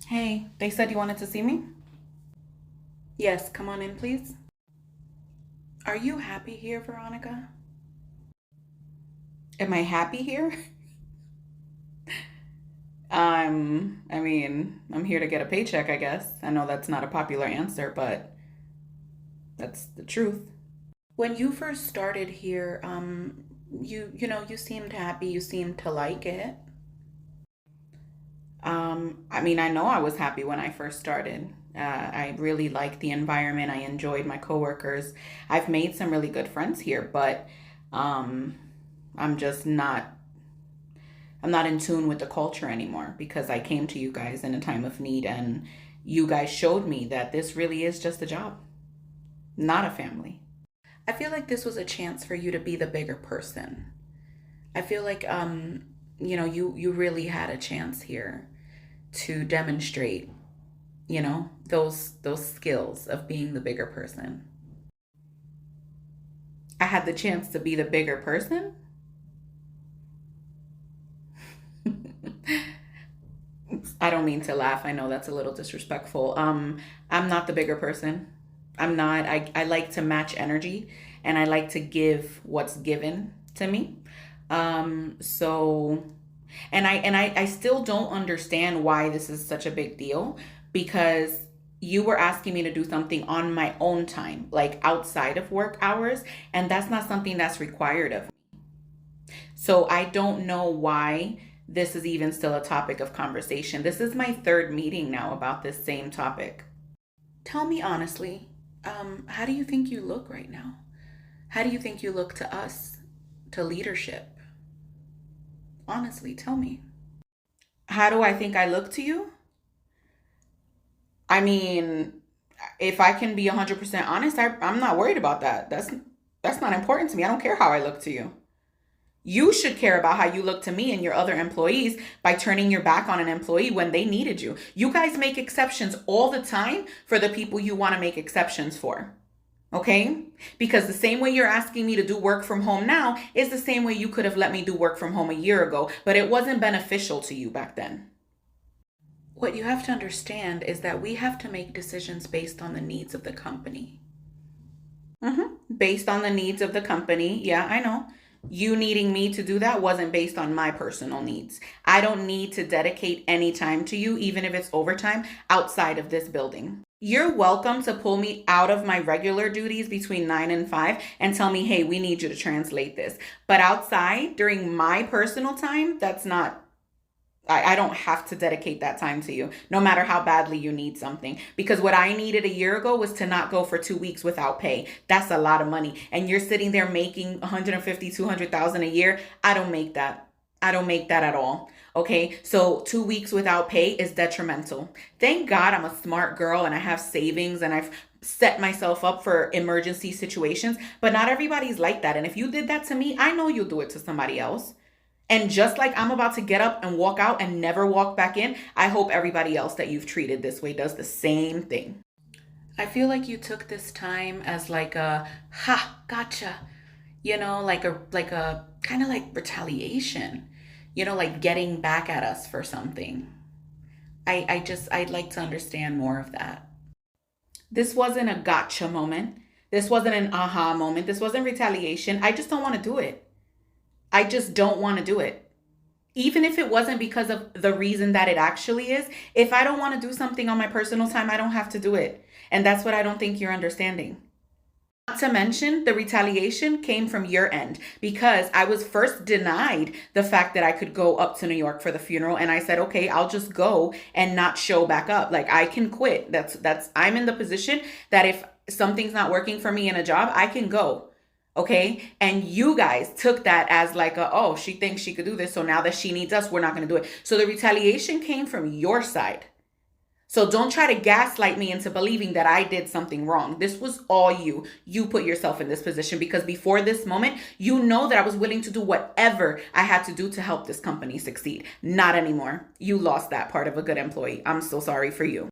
Hey, they said you wanted to see me? Yes, come on in, please. Are you happy here, Veronica? Am I happy here? I'm here to get a paycheck, I guess. I know that's not a popular answer, but that's the truth. When you first started here, you seemed happy, you seemed to like it. I know I was happy when I first started. I really liked the environment. I enjoyed my coworkers. I've made some really good friends here, but um, I'm just not. I'm not in tune with the culture anymore because I came to you guys in a time of need, and you guys showed me that this really is just a job, not a family. I feel like this was a chance for you to be the bigger person. I feel like you really had a chance here to demonstrate, those skills of being the bigger person. I had the chance to be the bigger person. I don't mean to laugh. I know that's a little disrespectful. I'm not the bigger person. I'm not. I like to match energy and I like to give what's given to me. So I still don't understand why this is such a big deal because you were asking me to do something on my own time, like outside of work hours, and that's not something that's required of me. So I don't know why this is even still a topic of conversation. This is my third meeting now about this same topic. Tell me honestly, how do you think you look right now? How do you think you look to us, to leadership? Honestly, tell me. How do I think I look to you? I mean, if I can be 100% honest, I'm not worried about that. That's not important to me. I don't care how I look to you. You should care about how you look to me and your other employees by turning your back on an employee when they needed you. You guys make exceptions all the time for the people you want to make exceptions for. Okay? Because the same way you're asking me to do work from home now is the same way you could have let me do work from home a year ago, but it wasn't beneficial to you back then. What you have to understand is that we have to make decisions based on the needs of the company. Based on the needs of the company. Yeah, I know. You needing me to do that wasn't based on my personal needs. I don't need to dedicate any time to you, even if it's overtime, outside of this building. You're welcome to pull me out of my regular duties between 9 and 5 and tell me, hey, we need you to translate this. But outside, during my personal time, that's not I don't have to dedicate that time to you, no matter how badly you need something. Because what I needed a year ago was to not go for 2 weeks without pay. That's a lot of money. And you're sitting there making 150, 200,000 a year. I don't make that. I don't make that at all. Okay. So 2 weeks without pay is detrimental. Thank God I'm a smart girl and I have savings and I've set myself up for emergency situations, but not everybody's like that. And if you did that to me, I know you'll do it to somebody else. And just like I'm about to get up and walk out and never walk back in, I hope everybody else that you've treated this way does the same thing. I feel like you took this time as like a ha, gotcha, like a kind of like retaliation, like getting back at us for something. I'd like to understand more of that. This wasn't a gotcha moment. This wasn't an aha moment. This wasn't retaliation. I just don't want to do it. I just don't want to do it. Even if it wasn't because of the reason that it actually is, if I don't want to do something on my personal time, I don't have to do it. And that's what I don't think you're understanding. Not to mention, the retaliation came from your end because I was first denied the fact that I could go up to New York for the funeral. And I said, okay, I'll just go and not show back up. Like I can quit. I'm in the position that if something's not working for me in a job, I can go. Okay. And you guys took that as like, oh, she thinks she could do this. So now that she needs us, we're not going to do it. So the retaliation came from your side. So don't try to gaslight me into believing that I did something wrong. This was all you. You put yourself in this position because before this moment, you know that I was willing to do whatever I had to do to help this company succeed. Not anymore. You lost that part of a good employee. I'm so sorry for you.